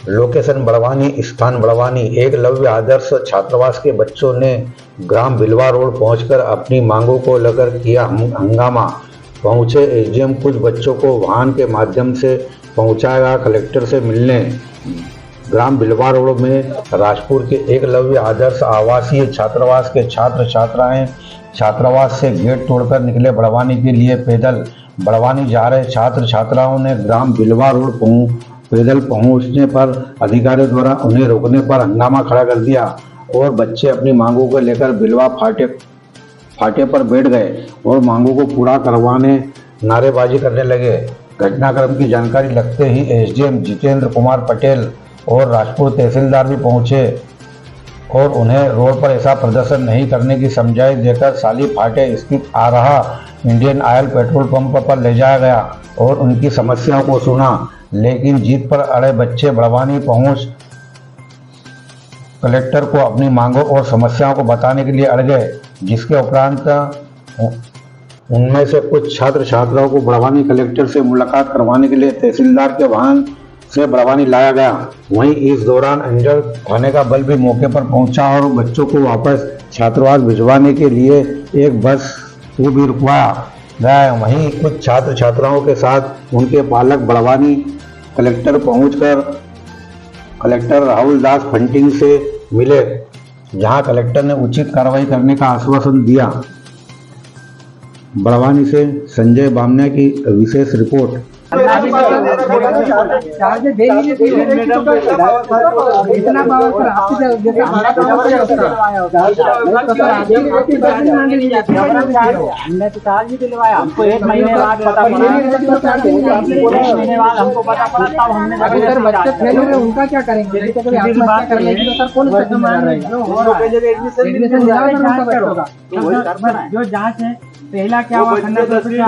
Location Barwani, स्थान बड़वानी। एकलव्य आदर्श छात्रावास के बच्चों ने ग्राम बिलवा रोड पहुंचकर अपनी मांगों को लेकर किया हंगामा। पहुंचे एसडीएम, कुछ बच्चों को वाहन के माध्यम से पहुंचाया कलेक्टर से मिलने। ग्राम बिलवा रोड में राजपुर के एकलव्य आदर्श आवासीय छात्रावास के छात्र छात्राएं छात्रावास से गेट तोड़कर निकले बड़वानी के लिए। पैदल बड़वानी जा रहे छात्र छात्राओं ने ग्राम बिलवा रोड पैदल पहुंचने पर अधिकारियों द्वारा उन्हें रोकने पर हंगामा खड़ा कर दिया और बच्चे अपनी मांगों को लेकर बिलवा फाटे पर बैठ गए और मांगों को पूरा करवाने नारेबाजी करने लगे। घटनाक्रम की जानकारी लगते ही एसडीएम जितेंद्र कुमार पटेल और राजपुर तहसीलदार भी पहुंचे और उन्हें रोड पर ऐसा प्रदर्शन नहीं करने की समझाइश देकर साली फाटे स्थित आ रहा इंडियन ऑयल पेट्रोल पंप पर ले जाया गया और उनकी समस्याओं को सुना। लेकिन जीत पर अड़े बच्चे बड़वानी पहुंच कलेक्टर को अपनी मांगों और समस्याओं को बताने के लिए अड़ गए, जिसके उपरांत उनमें से कुछ छात्र छात्राओं को बड़वानी कलेक्टर से मुलाकात करवाने के लिए तहसीलदार के वाहन से बड़वानी लाया गया। वहीं इस दौरान अंजड़ थाने का बल भी मौके पर पहुंचा और बच्चों को वापस छात्रावास भिजवाने के लिए एक बस को भी रुकवाया गया। वहीं कुछ छात्र छात्राओं के साथ उनके पालक बड़वानी कलेक्टर पहुंचकर कलेक्टर राहुल दास फंटिंग से मिले, जहां कलेक्टर ने उचित कार्रवाई करने का आश्वासन दिया। बड़वानी से संजय बामनिया की विशेष रिपोर्ट। हमको 1 महीने बाद पता पड़ा। उनका क्या करेंगे? जो जांच है पहला क्या हुआ,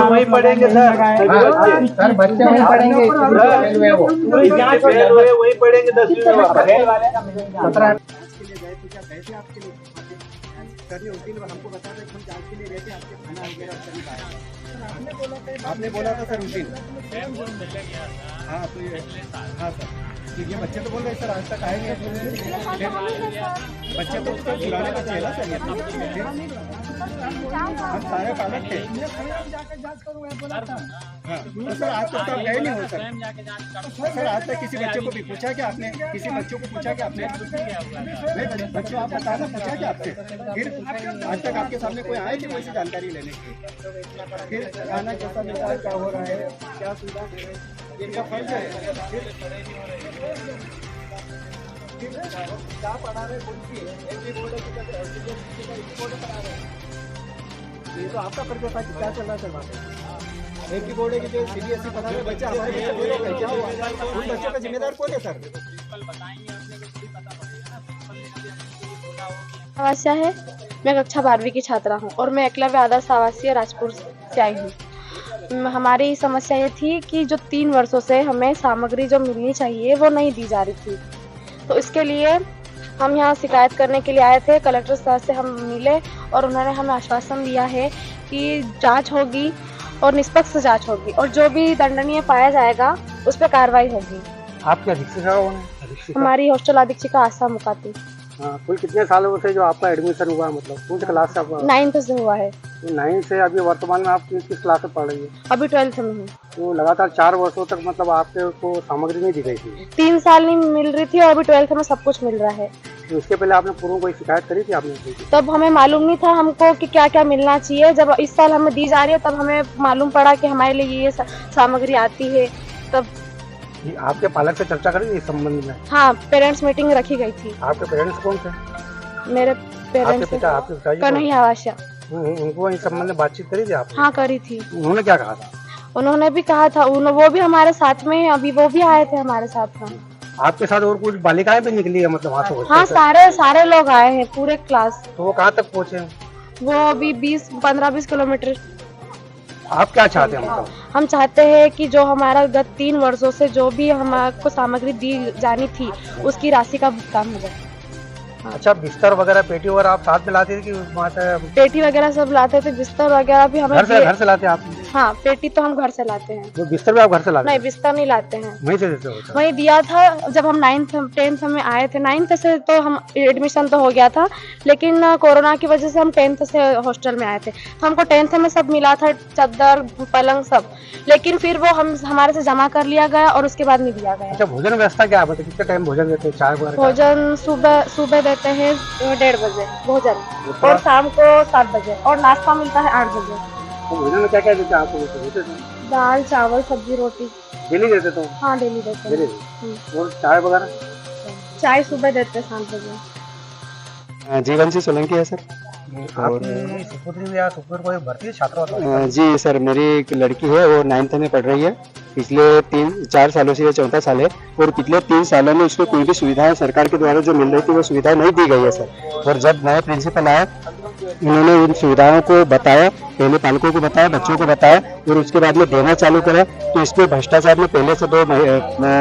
वही पढ़ेंगे सर, बच्चे वही पढ़ेंगे, वही जांच वही पढ़ेंगे 10वीं में। उस दिन हमको बता रहे हम जांच के लिए गए थे, आपके खाना वगैरह सभी आया। आपने बोला था सर उस दिन। हाँ तो ये हाँ सर, तो ये बच्चे तो बोल रहे सर आज तक आए नहीं। बच्चे को उसको बुलाने का चाहिए ना सर। हम सारे पालक थे। तो सर आज तक गए नहीं हो सर आज तक किसी बच्चे को भी पूछा क्या आपने? किसी बच्चों को पूछा क्या आपने? बच्चों आप बताना, पूछा क्या आपसे? फिर आज तक आपके सामने कोई आए थे कोई सी जानकारी लेने की? फिर खाना कैसा मिल रहा है, क्या हो रहा है, क्या सुविधा दे रहे हैं, इनका फर्ज है। क्या पढ़ा रहे पढ़ा रहे, ये तो आपका फर्ज था कि क्या चल रहा है सर वहाँ पे। एक ही बोर्ड है कि जो सीबीएसई पढ़ा रहे बच्चे हमारे क्या हुआ, उन बच्चों का जिम्मेदार कौन है सर? समस्या है, मैं कक्षा 12वीं की छात्रा हूँ और मैं एकलव्य आदर्श आवासीय राजपुर से आई हूँ। हमारी समस्या ये थी कि जो 3 वर्षों से हमें सामग्री जो मिलनी चाहिए वो नहीं दी जा रही थी, तो इसके लिए हम यहाँ शिकायत करने के लिए आए थे। कलेक्टर सर से हम मिले और उन्होंने हमें आश्वासन दिया है कि जांच होगी और निष्पक्ष जांच होगी और जो भी दंडनीय पाया जाएगा उस पर कार्रवाई होगी। आपके अधीक्षिका कौन है? हमारी हॉस्टल अधीक्षिका आशा मुकाती। कुल कितने सालों से जो आपका एडमिशन हुआ, मतलब कौन सी क्लास से आपका? 9th से हुआ है। 9 से अभी वर्तमान में आप किस क्लास में पढ़ रही है? अभी 12th में हूँ। तो लगातार 4 वर्षों तक मतलब आपके को सामग्री नहीं दी गई थी? 3 साल नहीं मिल रही थी और अभी 12th में सब कुछ मिल रहा है। तो इसके पहले आपने पूर्व कोई शिकायत करी थी आपने? तब हमें मालूम नहीं था हमको कि क्या क्या मिलना चाहिए। जब इस साल हमें दी जा रही है तब हमें मालूम पड़ा कि हमारे लिए ये सामग्री आती है। तब आपके पालक से चर्चा करी इस संबंध में? हाँ, पेरेंट्स मीटिंग रखी गई थी। आपके पेरेंट्स कौन थे? मेरे पेरेंट्स आपके कन्हैया आवासिया। उनको इस संबंध में बातचीत करी थी आपने? हाँ करी थी। उन्होंने क्या कहा था? उन्होंने भी कहा था, वो भी हमारे साथ में, अभी वो भी आए थे हमारे साथ में। आपके साथ और कुछ बालिकाएं भी निकली है मतलब वहाँ से? हाँ, सारे लोग आए हैं, पूरे क्लास। तो वो कहाँ तक पहुँचे? वो अभी 15-20 किलोमीटर। आप क्या चाहते हैं मतलब? हम चाहते हैं कि जो हमारा गत 3 वर्षों से जो भी हमको सामग्री दी जानी थी उसकी राशि का भुगतान हो जाए। अच्छा, बिस्तर वगैरह पेटी वगैरह आप साथ में लाते थे कि वहाँ से? पेटी वगैरह सब लाते थे, बिस्तर वगैरह भी हमें घर से लाते आप? हाँ, पेटी तो हम घर से लाते हैं। वो बिस्तर भी आप घर से लाते नहीं, हैं? बिस्तर नहीं लाते हैं, वहीं से देते हो? अच्छा। वही दिया था जब हम 9th 10th में आए थे। 9th से तो हम एडमिशन तो हो गया था, लेकिन कोरोना की वजह से हम 10th से हॉस्टल में आए थे। तो हमको 10th में सब मिला था, चादर पलंग सब, लेकिन फिर वो हम हमारे से जमा कर लिया गया और उसके बाद नहीं दिया गया। अच्छा, भोजन व्यवस्था क्या है? मतलब कितने टाइम भोजन देते हैं? चाय वगैरह? भोजन सुबह देते हैं 1:30 बजे भोजन, और शाम को 7 बजे, और नाश्ता मिलता है 8 बजे। तो भोजन में क्या क्या देते हैं आपको? दाल चावल सब्जी रोटी। डेली देते तो? हाँ, डेली देते हैं। डेली। और चाय वगैरह? चाय सुबह देते हैं 7 बजे। जीवनसी सोलंकी है सर। आपकी सुपुत्री या सुपुत्र कोई भर्ती है छात्रा? जी सर, मेरी एक लड़की है, वो 9th में पढ़ रही है। पिछले 3-4 सालों से, ये 4था साल है, और पिछले 3 सालों में उसको कोई भी सुविधाएं सरकार के द्वारा जो मिल रही थी वो सुविधाएं नहीं दी गई है सर। और जब नए प्रिंसिपल आए, उन्होंने उन सुविधाओं को बताया, पहले पालकों को बताया, बच्चों को बताया, और उसके बाद में देना चालू करा। तो इसमें भ्रष्टाचार में पहले से 2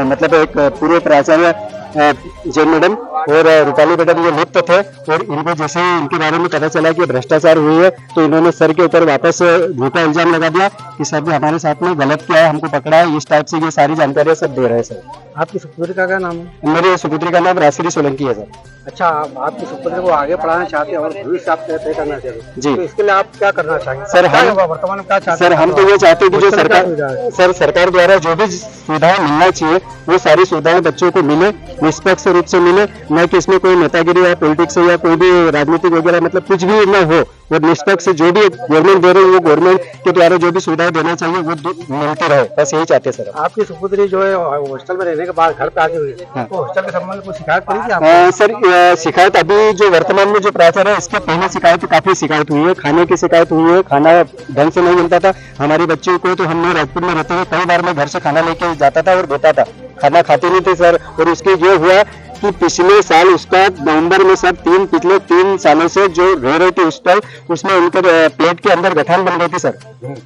मतलब एक पूर्व प्राचार्य जैन मैडम और रूपाली मैडम ये लिप्त थे, और इनको जैसे ही इनके बारे में पता चला कि भ्रष्टाचार हुई है, तो इन्होंने सर के ऊपर वापस झूठा इल्जाम लगा दिया कि सर ने हमारे साथ में गलत किया है, हमको पकड़ा है। इस टाइप से ये सारी जानकारियां सब दे रहे हैं सर। आपकी सुपुत्री का क्या नाम है? मेरे सुपुत्री का नाम राजश्री सोलंकी है सर। अच्छा, आपकी सुपुत्री को आगे पढ़ाना चाहते हैं और भविष्य आप तय करना चाहते हैं, जी। तो इसके लिए आप क्या करना चाहेंगे सर? क्या हम होगा वर्तमान में, क्या चाहते सर, हैं? हम तो ये चाहते हैं कि जो बच्चों को क्या सरकार सुविधा है? सर सरकार द्वारा जो भी सुविधाएं मिलना चाहिए वो सारी सुविधाएं बच्चों को मिले, निष्पक्ष रूप से मिले, न कि इसमें कोई नेतागिरी या पॉलिटिक्स या कोई भी राजनीतिक वगैरह मतलब कुछ भी न हो। और निष्पक्ष जो भी गवर्नमेंट दे रही है वो गवर्नमेंट के द्वारा जो भी सुविधाएं देना चाहिए वो मिलती रहे, बस यही चाहते हैं सर। आपकी सुपुत्री जो है हॉस्टल में रहने के बाद घर पे आती हुई है, हाँ। तो हॉस्टल के संबंध में कोई शिकायत करी थी आपने? सर, शिकायत अभी जो वर्तमान में जो प्राचार्य है, इसके पहले शिकायत काफी शिकायत हुई है। खाने की शिकायत हुई है, खाना ढंग से नहीं मिलता था हमारी बच्चों को। तो हमने राजपुर में रहते हुए कई बार मैं घर से खाना लेके जाता था और देता था, खाना खाती नहीं थी सर। और उसके ये हुआ कि पिछले साल उसका नवंबर में सब पिछले 3 सालों से जो रह रहे थे हॉस्टल, उसमें उनके पेट के अंदर गठान बन गई थी सर।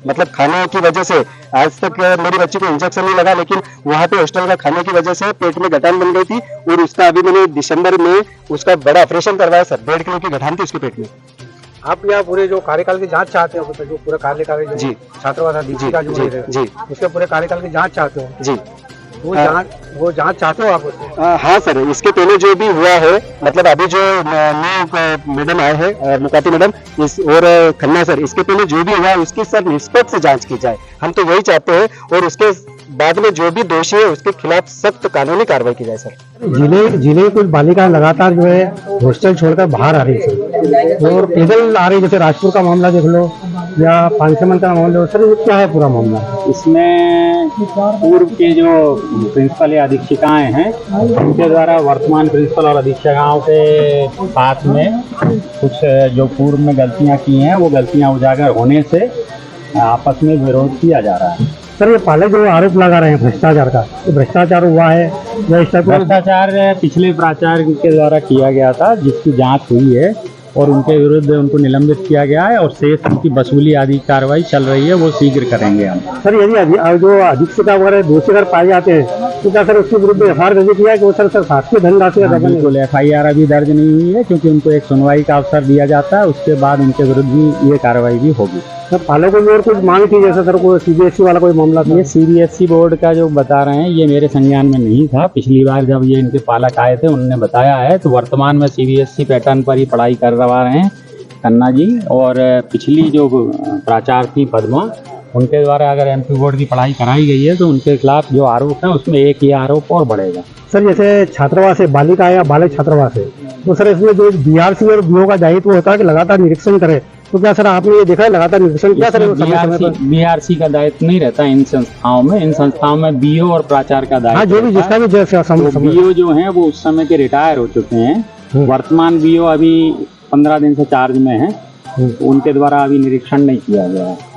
मतलब खाने की वजह से आज तक मेरी बच्ची को इंजेक्शन नहीं लगा, लेकिन वहाँ पे हॉस्टल का खाने की वजह से पेट में गठान बन गई थी। और उसका अभी मैंने दिसंबर में उसका बड़ा ऑपरेशन करवाया सर। 1.5 किलो की गठान थी उसके पेट में। आप यहाँ पूरे जो कार्यकाल की जांच चाहते हो, जो पूरा कार्यकाल जो जी। छात्रावास दीपिका जो जी, है, जी। उसके पूरे कार्यकाल की जांच चाहते हो? जी। वो जांच चाहते हो आप उससे? हाँ सर, इसके पहले जो भी हुआ है, मतलब अभी जो न्यू मैडम आए हैं, मुकाती मैडम और खन्ना सर, इसके पहले जो भी हुआ है उसकी सर निष्पक्ष जांच की जाए, हम तो वही चाहते हैं। और उसके बाद में जो भी दोषी है उसके खिलाफ सख्त कानूनी कार्रवाई की जाए सर। जिले की कुछ बालिकाएं लगातार जो है हॉस्टल छोड़कर बाहर आ रही है और पैदल आ रही, जैसे राजपुर का मामला देख लो या पांचमन का मामला। सर, ये क्या है पूरा मामला? इसमें पूर्व के जो प्रिंसिपल या अधीक्षिकाएं हैं, उनके द्वारा वर्तमान प्रिंसिपल और अधीक्षिकाओं के साथ में कुछ जो पूर्व में गलतियां की हैं वो गलतियां उजागर होने से आपस में विरोध किया जा रहा है। सर, ये पालक जो आरोप लगा रहे हैं भ्रष्टाचार का, तो भ्रष्टाचार हुआ है या इस टाइप? भ्रष्टाचार पिछले प्राचार्य के द्वारा किया गया था, जिसकी जांच हुई है और उनके विरुद्ध उनको निलंबित किया गया है, और शेष उनकी वसूली आदि कार्रवाई चल रही है, वो शीघ्र करेंगे हम। सर, यदि जो अधीक्षिका वगैरह दोषी अगर पाए जाते हैं तो क्या सर उसके विरुद्ध एफआईआर दर्ज किया है कि वो सर शासकीय धनराशि का गबन? बिल्कुल, FIR अभी दर्ज नहीं हुई है, क्योंकि उनको एक सुनवाई का अवसर दिया जाता है, उसके बाद उनके विरुद्ध भी ये कार्रवाई भी होगी। सर, पालकों की और कुछ मांग थी, जैसे सर कोई CBSE वाला कोई मामला था? ये CBSE बोर्ड का जो बता रहे हैं ये मेरे संज्ञान में नहीं था। पिछली बार जब ये इनके पालक आए थे उन्होंने बताया है। तो वर्तमान में CBSE पैटर्न पर ही पढ़ाई करवा रहे हैं खन्ना जी, और पिछली जो प्राचार्य थी पद्मा, उनके द्वारा अगर MP बोर्ड की पढ़ाई कराई गई है तो उनके खिलाफ जो आरोप है उसमें एक ये आरोप और बढ़ेगा। सर, जैसे छात्रावास है, बालिका या बालक छात्रावास है, तो सर इसमें जो BRC और BO का दायित्व होता है कि लगातार निरीक्षण करे, तो क्या सर आपने ये देखा है लगातार निरीक्षण क्या सर? BRC का दायित्व नहीं रहता इन संस्थाओं में। इन संस्थाओं में BO और प्राचार्य का दायित्व। हाँ, जो भी जिसका भी BO जो है वो उस समय के रिटायर हो चुके हैं। वर्तमान BO अभी 15 दिन से चार्ज में है, उनके द्वारा अभी निरीक्षण नहीं किया गया है।